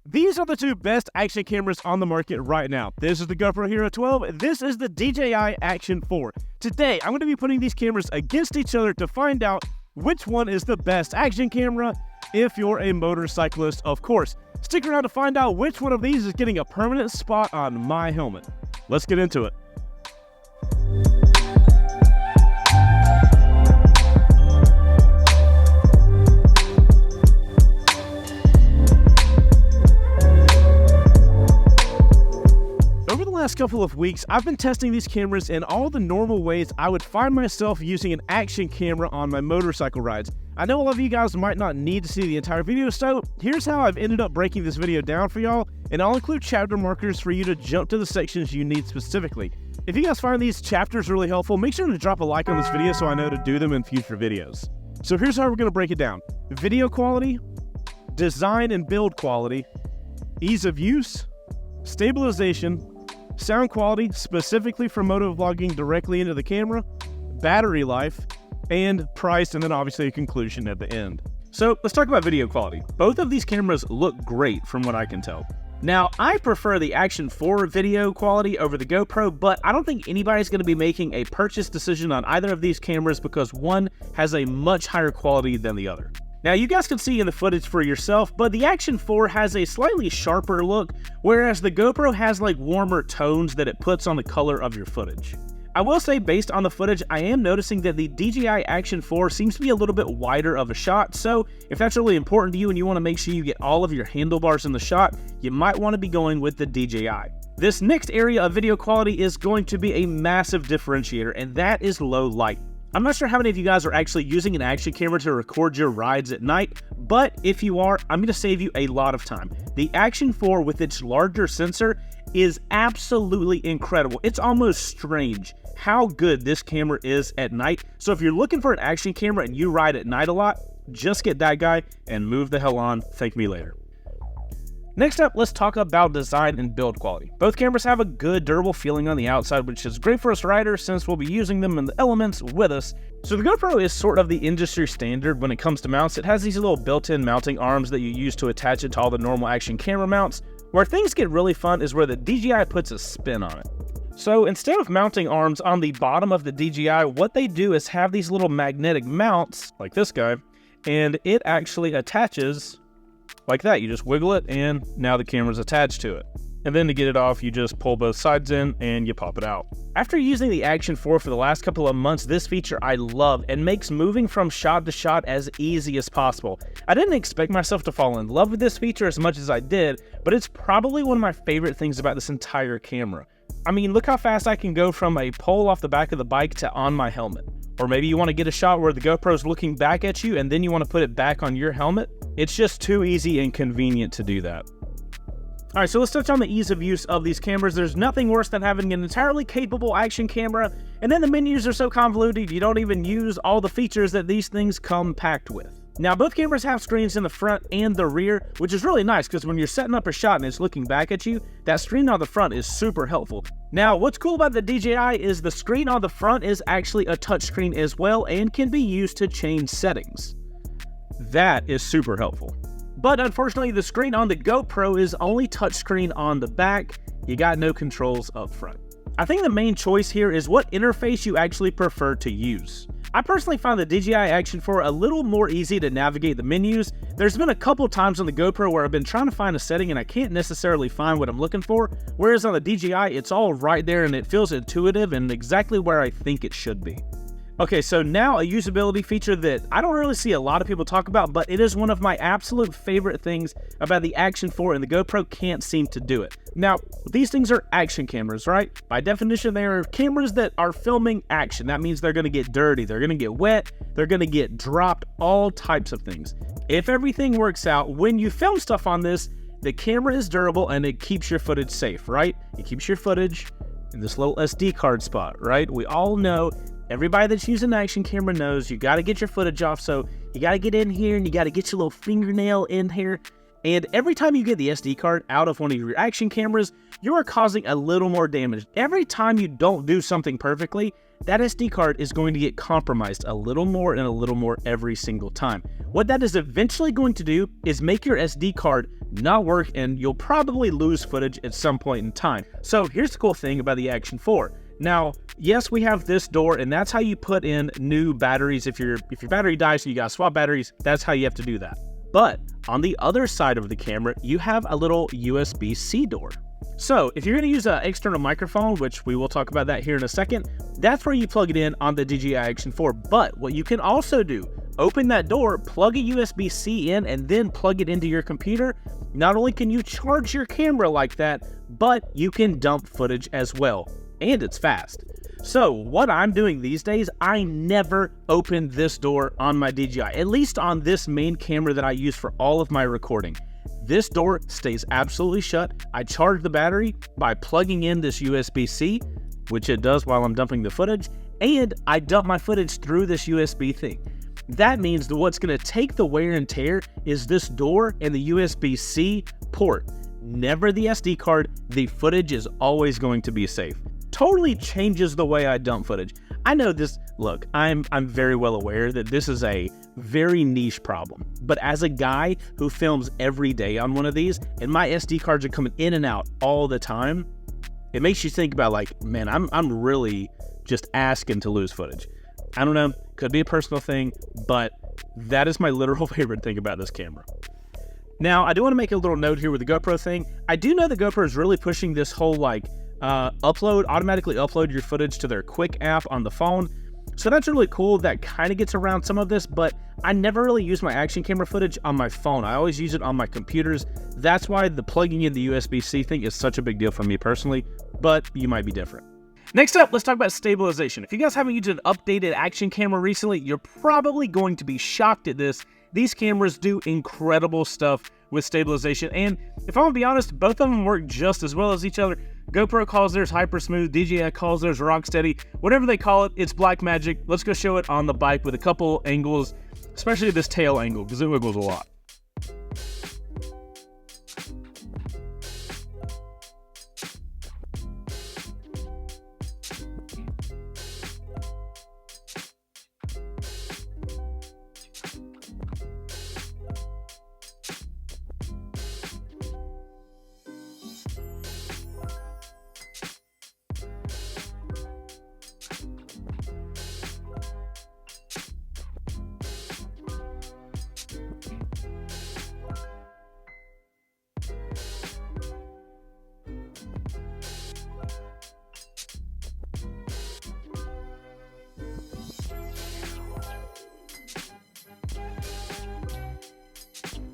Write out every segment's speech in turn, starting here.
These are the two best action cameras on the market right now. This is the GoPro Hero 12. This is the DJI Action 4. Today, I'm going to be putting these cameras against each other to find out which one is the best action camera if you're a motorcyclist, of course. Stick around to find out which one of these is getting a permanent spot on my helmet. Let's get into it. Over the last couple of weeks, I've been testing these cameras in all the normal ways I would find myself using an action camera on my motorcycle rides. I know a lot of you guys might not need to see the entire video, so here's how I've ended up breaking this video down for y'all, and I'll include chapter markers for you to jump to the sections you need specifically. If you guys find these chapters really helpful, make sure to drop a like on this video so I know to do them in future videos. So here's how we're going to break it down. Video quality, design and build quality, ease of use, stabilization, sound quality specifically for motovlogging directly into the camera, battery life, and price, and then obviously a conclusion at the end. So let's talk about video quality. Both of these cameras look great from what I can tell. Now, I prefer the Action 4 video quality over the GoPro, but I don't think anybody's going to be making a purchase decision on either of these cameras because one has a much higher quality than the other. Now, you guys can see in the footage for yourself, but the Action 4 has a slightly sharper look, whereas the GoPro has like warmer tones that it puts on the color of your footage. I will say, based on the footage, I am noticing that the DJI Action 4 seems to be a little bit wider of a shot, so if that's really important to you and you want to make sure you get all of your handlebars in the shot, you might want to be going with the DJI. This next area of video quality is going to be a massive differentiator, and that is low light. I'm not sure how many of you guys are actually using an action camera to record your rides at night, but if you are, I'm going to save you a lot of time. The Action 4 with its larger sensor is absolutely incredible. It's almost strange how good this camera is at night. So if you're looking for an action camera and you ride at night a lot, just get that guy and move the hell on. Thank me later. Next up, let's talk about design and build quality. Both cameras have a good, durable feeling on the outside, which is great for us riders since we'll be using them in the elements with us. So the GoPro is sort of the industry standard when it comes to mounts. It has these little built-in mounting arms that you use to attach it to all the normal action camera mounts. Where things get really fun is where the DJI puts a spin on it. So instead of mounting arms on the bottom of the DJI, what they do is have these little magnetic mounts, like this guy, and it actually attaches like that. You just wiggle it and now the camera's attached to it. And then to get it off, you just pull both sides in and you pop it out. After using the Action 4 for the last couple of months, this feature I love and makes moving from shot to shot as easy as possible. I didn't expect myself to fall in love with this feature as much as I did, but it's probably one of my favorite things about this entire camera. I mean, look how fast I can go from a pole off the back of the bike to on my helmet. Or maybe you want to get a shot where the GoPro's looking back at you and then you want to put it back on your helmet. It's just too easy and convenient to do that. Alright, so let's touch on the ease of use of these cameras. There's nothing worse than having an entirely capable action camera, and then the menus are so convoluted you don't even use all the features that these things come packed with. Now, both cameras have screens in the front and the rear, which is really nice because when you're setting up a shot and it's looking back at you, that screen on the front is super helpful. Now, what's cool about the DJI is the screen on the front is actually a touchscreen as well and can be used to change settings. That is super helpful. But unfortunately, the screen on the GoPro is only touchscreen on the back. You got no controls up front. I think the main choice here is what interface you actually prefer to use. I personally find the DJI Action 4 a little more easy to navigate the menus. There's been a couple times on the GoPro where I've been trying to find a setting and I can't necessarily find what I'm looking for, whereas on the DJI, it's all right there and it feels intuitive and exactly where I think it should be. Okay, so now a usability feature that I don't really see a lot of people talk about, but it is one of my absolute favorite things about the Action 4, and the GoPro can't seem to do it. Now, these things are action cameras, right? By definition, they are cameras that are filming action. That means they're going to get dirty, they're going to get wet, they're going to get dropped, all types of things. If everything works out, when you film stuff on this, the camera is durable and it keeps your footage safe, right? It keeps your footage in this little SD card spot, right? We all know, everybody that's using an action camera knows you got to get your footage off, so you got to get in here and you got to get your little fingernail in here. And every time you get the SD card out of one of your action cameras, you are causing a little more damage. Every time you don't do something perfectly, that SD card is going to get compromised a little more and a little more every single time. What that is eventually going to do is make your SD card not work, and you'll probably lose footage at some point in time. So here's the cool thing about the Action 4. Now, yes, we have this door, and that's how you put in new batteries. If your battery dies, so you gotta swap batteries, that's how you have to do that. But on the other side of the camera, you have a little USB-C door. So if you're gonna use an external microphone, which we will talk about that here in a second, that's where you plug it in on the DJI Action 4. But what you can also do, open that door, plug a USB-C in, and then plug it into your computer. Not only can you charge your camera like that, but you can dump footage as well. And it's fast. So what I'm doing these days, I never open this door on my DJI, at least on this main camera that I use for all of my recording. This door stays absolutely shut. I charge the battery by plugging in this USB-C, which it does while I'm dumping the footage, and I dump my footage through this USB thing. That means that what's going to take the wear and tear is this door and the USB-C port. Never the SD card. The footage is always going to be safe. Totally changes the way I dump footage. I know this, look, I'm very well aware that this is a very niche problem, but as a guy who films every day on one of these, and my SD cards are coming in and out all the time, it makes you think about, like, man, I'm really just asking to lose footage. I don't know, could be a personal thing, but that is my literal favorite thing about this camera. Now, I do want to make a little note here with the GoPro thing. I do know that GoPro is really pushing this whole, like, automatically upload your footage to their Quick app on the phone. So that's really cool. That kind of gets around some of this, but I never really use my action camera footage on my phone. I always use it on my computers. That's why the plugging in the USB-C thing is such a big deal for me personally, but you might be different. Next up, let's talk about stabilization. If you guys haven't used an updated action camera recently, you're probably going to be shocked at this. These cameras do incredible stuff with stabilization, and if I'm gonna be honest, both of them work just as well as each other. GoPro calls theirs hyper smooth, DJI calls theirs rock steady. Whatever they call it, it's black magic. Let's go show it on the bike with a couple angles, especially this tail angle, because it wiggles a lot.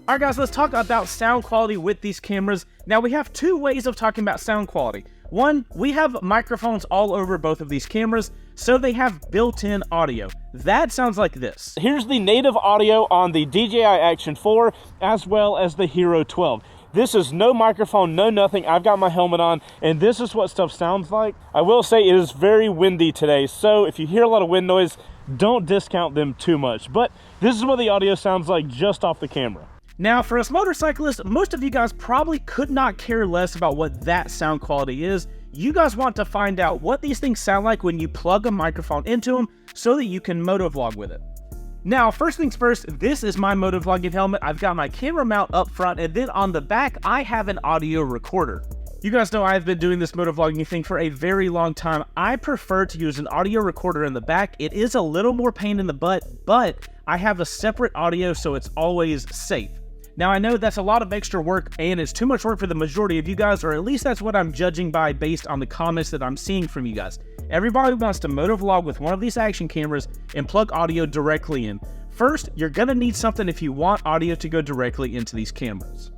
Alright guys, let's talk about sound quality with these cameras. Now we have two ways of talking about sound quality. One, we have microphones all over both of these cameras, so they have built-in audio. That sounds like this. Here's the native audio on the DJI Action 4 as well as the Hero 12. This is no microphone, no nothing. I've got my helmet on, and this is what stuff sounds like. I will say it is very windy today, so if you hear a lot of wind noise, don't discount them too much. But this is what the audio sounds like just off the camera. Now, for us motorcyclists, most of you guys probably could not care less about what that sound quality is. You guys want to find out what these things sound like when you plug a microphone into them so that you can motovlog with it. Now, first things first, this is my motovlogging helmet. I've got my camera mount up front, and then on the back, I have an audio recorder. You guys know I've been doing this motovlogging thing for a very long time. I prefer to use an audio recorder in the back. It is a little more pain in the butt, but I have a separate audio so it's always safe. Now, I know that's a lot of extra work, and it's too much work for the majority of you guys, or at least that's what I'm judging by based on the comments that I'm seeing from you guys. Everybody wants to motovlog with one of these action cameras and plug audio directly in. First, you're gonna need something if you want audio to go directly into these cameras.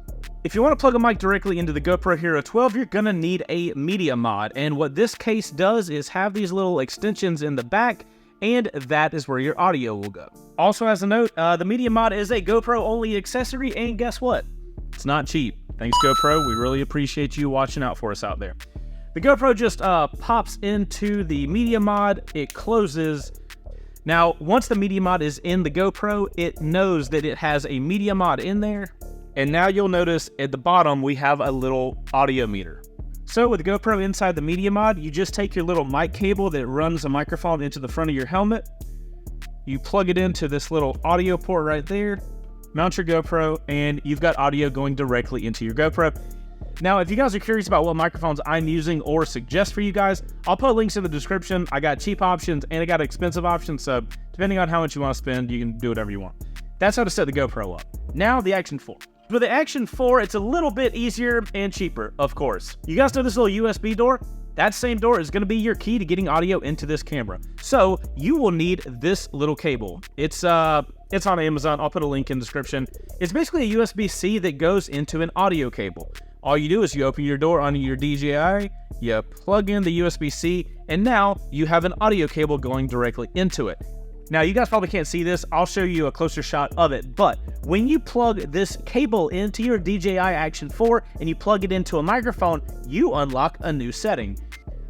If you want to plug a mic directly into the GoPro Hero 12, you're gonna need a media mod, and what this case does is have these little extensions in the back, and that is where your audio will go. Also, as a note, the media mod is a GoPro only accessory, and guess what? It's not cheap. Thanks, GoPro. We really appreciate you watching out for us out there. The GoPro just pops into the media mod, it closes. Now, once the media mod is in the GoPro, it knows that it has a media mod in there, and now you'll notice at the bottom we have a little audio meter. So with GoPro inside the Media Mod, you just take your little mic cable that runs a microphone into the front of your helmet. You plug it into this little audio port right there, mount your GoPro, and you've got audio going directly into your GoPro. Now, if you guys are curious about what microphones I'm using or suggest for you guys, I'll put links in the description. I got cheap options and I got expensive options, so depending on how much you want to spend, you can do whatever you want. That's how to set the GoPro up. Now, the Action 4. With the Action 4, it's a little bit easier and cheaper, of course. You guys know this little USB door? That same door is going to be your key to getting audio into this camera. So, you will need this little cable. It's on Amazon. I'll put a link in the description. It's basically a USB-C that goes into an audio cable. All you do is you open your door on your DJI, you plug in the USB-C, and now you have an audio cable going directly into it. Now, you guys probably can't see this. I'll show you a closer shot of it, but when you plug this cable into your DJI Action 4 and you plug it into a microphone, you unlock a new setting.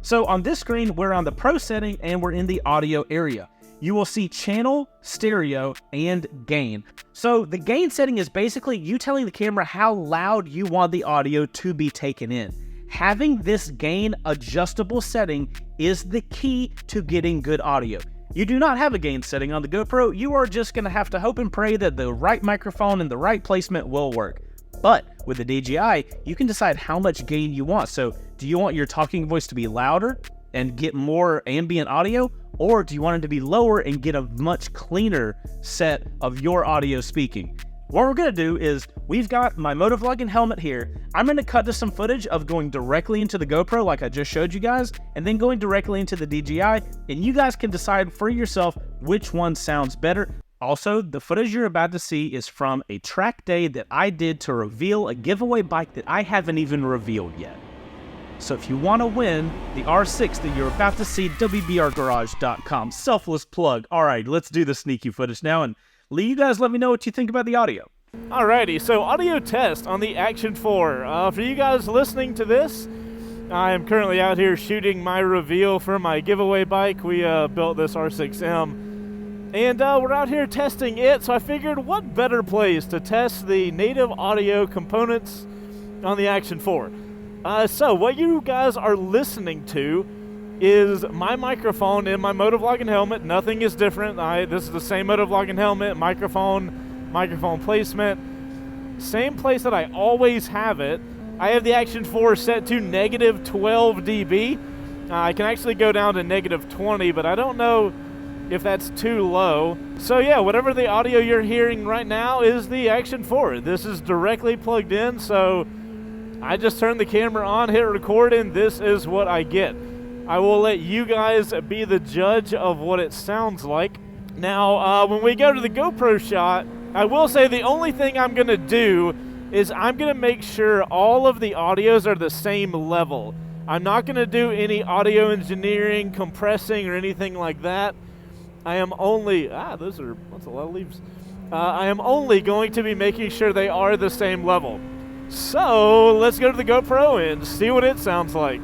So on this screen, we're on the Pro setting and we're in the audio area. You will see channel, stereo, and gain. So the gain setting is basically you telling the camera how loud you want the audio to be taken in. Having this gain adjustable setting is the key to getting good audio. You do not have a gain setting on the GoPro. You are just going to have to hope and pray that the right microphone and the right placement will work. But with the DJI, you can decide how much gain you want. So do you want your talking voice to be louder and get more ambient audio? Or do you want it to be lower and get a much cleaner set of your audio speaking? What we're going to do is, we've got my Motovlogging helmet here. I'm going to cut to some footage of going directly into the GoPro like I just showed you guys, and then going directly into the DJI, and you guys can decide for yourself which one sounds better. Also, the footage you're about to see is from a track day that I did to reveal a giveaway bike that I haven't even revealed yet. So if you want to win the R6 that you're about to see, WBRgarage.com. Selfless plug. All right, let's do the sneaky footage now, and you guys let me know what you think about the audio. Alrighty, so audio test on the Action 4. For you guys listening to this, I am currently out here shooting my reveal for my giveaway bike. We built this R6M, and we're out here testing it, so I figured what better place to test the native audio components on the Action 4. So what you guys are listening to is my microphone in my Motovlogging helmet. Nothing is different. This is the same Motovlogging helmet, microphone placement, same place that I always have it. I have the Action 4 set to negative 12 dB. I can actually go down to negative 20, but I don't know if that's too low. So yeah, whatever the audio you're hearing right now is the Action 4. This is directly plugged in, so I just turn the camera on, hit record, and this is what I get. I will let you guys be the judge of what it sounds like. Now, when we go to the GoPro shot, I will say the only thing I'm going to do is I'm going to make sure all of the audios are the same level. I'm not going to do any audio engineering, compressing, or anything like that. I am only, that's a lot of leaves. I am only going to be making sure they are the same level. So let's go to the GoPro and see what it sounds like.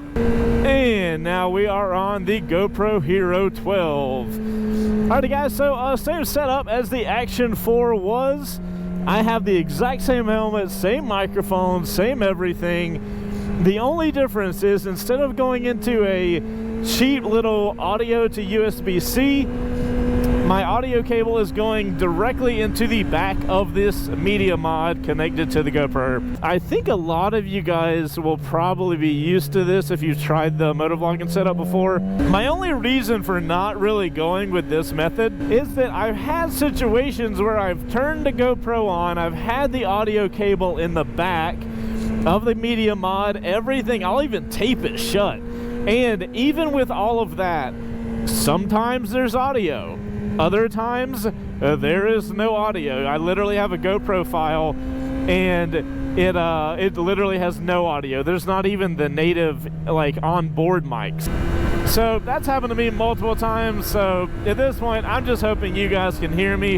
And now we are on the GoPro Hero 12. Alrighty guys, so same setup as the Action 4 was. I have the exact same helmet, same microphone, same everything. The only difference is instead of going into a cheap little audio to USB-C, my audio cable is going directly into the back of this media mod connected to the GoPro. I think a lot of you guys will probably be used to this if you've tried the motovlogging setup before. My only reason for not really going with this method is that I've had situations where I've turned the GoPro on, I've had the audio cable in the back of the media mod, everything, I'll even tape it shut. And even with all of that, sometimes there's audio. Other times, there is no audio. I literally have a GoPro file, and it literally has no audio. There's not even the native, like, onboard mics. So that's happened to me multiple times. So at this point, I'm just hoping you guys can hear me.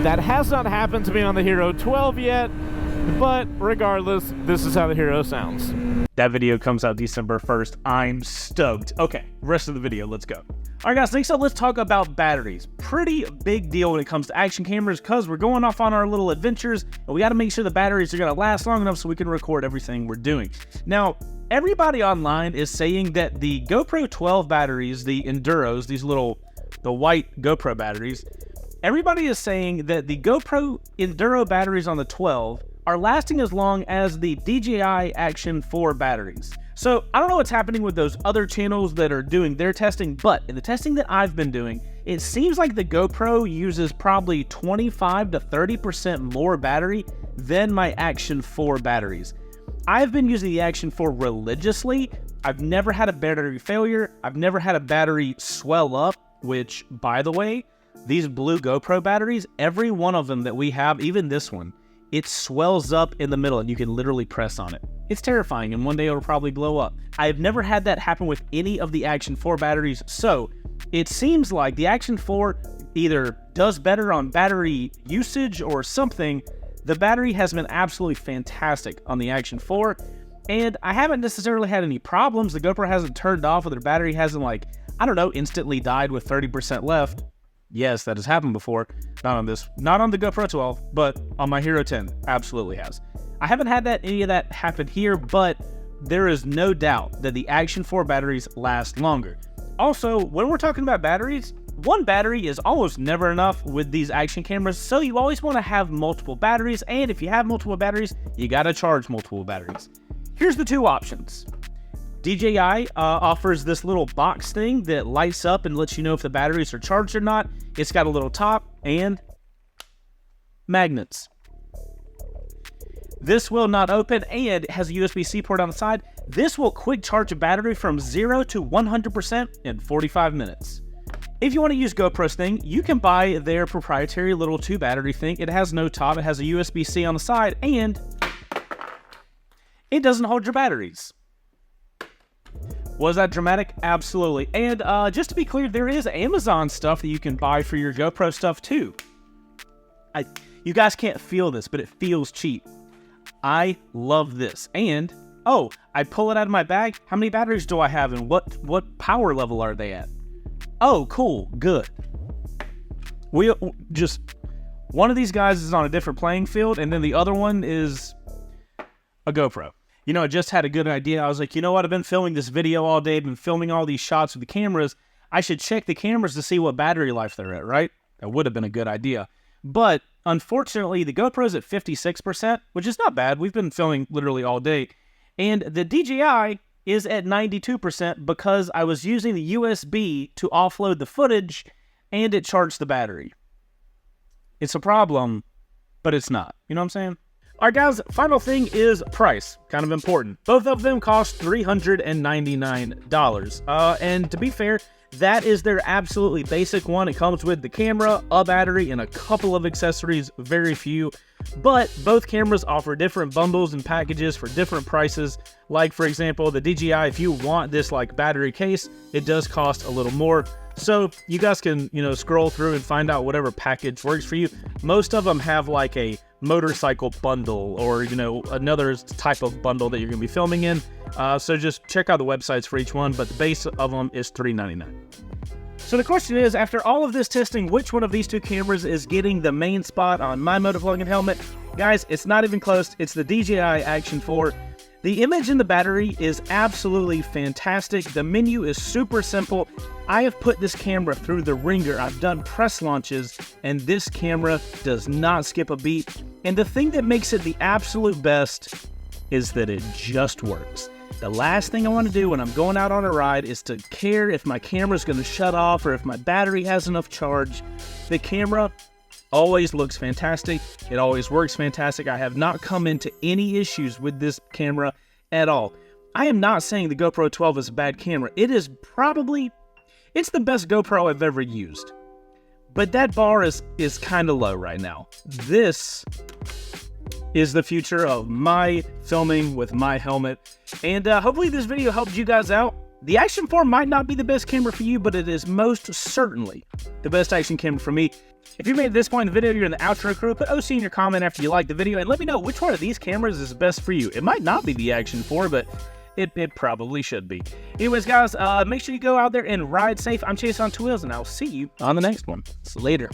That has not happened to me on the Hero 12 yet. But regardless, this is how the Hero sounds. That video comes out December 1st. I'm stoked. Okay, rest of the video, let's go. All right, guys, next up, let's talk about batteries. Pretty big deal when it comes to action cameras because we're going off on our little adventures, and we got to make sure the batteries are going to last long enough so we can record everything we're doing. Now, everybody online is saying that the GoPro 12 batteries, the Enduros, the white GoPro batteries, everybody is saying that the GoPro Enduro batteries on the 12 are lasting as long as the DJI Action 4 batteries. So I don't know what's happening with those other channels that are doing their testing, but in the testing that I've been doing, it seems like the GoPro uses probably 25 to 30% more battery than my Action 4 batteries. I've been using the Action 4 religiously. I've never had a battery failure. I've never had a battery swell up, which, by the way, these blue GoPro batteries, every one of them that we have, even this one, it swells up in the middle and you can literally press on it. It's terrifying, and one day it'll probably blow up. I've never had that happen with any of the Action 4 batteries, so it seems like the Action 4 either does better on battery usage or something. The battery has been absolutely fantastic on the Action 4, and I haven't necessarily had any problems. The GoPro hasn't turned off or the battery hasn't, like, I don't know, instantly died with 30% left. Yes, that has happened before. Not on the GoPro 12, but on my Hero 10, absolutely has. I haven't had any of that happen here, but there is no doubt that the Action 4 batteries last longer. Also, when we're talking about batteries, one battery is almost never enough with these action cameras, so you always want to have multiple batteries, and if you have multiple batteries, you gotta charge multiple batteries. Here's the two options. DJI offers this little box thing that lights up and lets you know if the batteries are charged or not. It's got a little top and magnets. This will not open and it has a USB-C port on the side. This will quick charge a battery from 0 to 100% in 45 minutes. If you want to use GoPro's thing, you can buy their proprietary little 2-battery thing. It has no top, it has a USB-C on the side, and it doesn't hold your batteries. Was that dramatic? Absolutely. And just to be clear, there is Amazon stuff that you can buy for your GoPro stuff too. You guys can't feel this, but it feels cheap. I love this. And, oh, I pull it out of my bag. How many batteries do I have and what power level are they at? Oh, cool. Good. One of these guys is on a different playing field, and then the other one is a GoPro. You know, I just had a good idea. I was like, you know what? I've been filming this video all day. I've been filming all these shots with the cameras. I should check the cameras to see what battery life they're at, right? That would have been a good idea. But unfortunately, the GoPro's at 56%, which is not bad. We've been filming literally all day. And the DJI is at 92% because I was using the USB to offload the footage and it charged the battery. It's a problem, but it's not. You know what I'm saying? All right, guys, final thing is price. Kind of important. Both of them cost $399. And to be fair, that is their absolutely basic one. It comes with the camera, a battery, and a couple of accessories, very few. But both cameras offer different bundles and packages for different prices. Like, for example, the DJI, if you want this like battery case, it does cost a little more. So you guys can, scroll through and find out whatever package works for you. Most of them have like a motorcycle bundle or, another type of bundle that you're going to be filming in. So just check out the websites for each one, but the base of them is $399. So the question is, after all of this testing, which one of these two cameras is getting the main spot on my Motovlogging helmet? Guys, it's not even close. It's the DJI Action 4. The image in the battery is absolutely fantastic. The menu is super simple. I have put this camera through the ringer. I've done press launches, and this camera does not skip a beat. And the thing that makes it the absolute best is that it just works. The last thing I want to do when I'm going out on a ride is to care if my camera's going to shut off or if my battery has enough charge. The camera always looks fantastic. It always works fantastic. I have not come into any issues with this camera at all. I am not saying the GoPro 12 is a bad camera. It's the best GoPro I've ever used. But that bar is kind of low right now. This is the future of my filming with my helmet. And hopefully this video helped you guys out. The Action 4 might not be the best camera for you, but it is most certainly the best action camera for me. If you made it this point in the video, you're in the outro crew, put OC in your comment after you like the video, and let me know which one of these cameras is best for you. It might not be the Action 4, but it probably should be. Anyways, guys, make sure you go out there and ride safe. I'm Chaseontwowheels, and I'll see you on the next one. Later.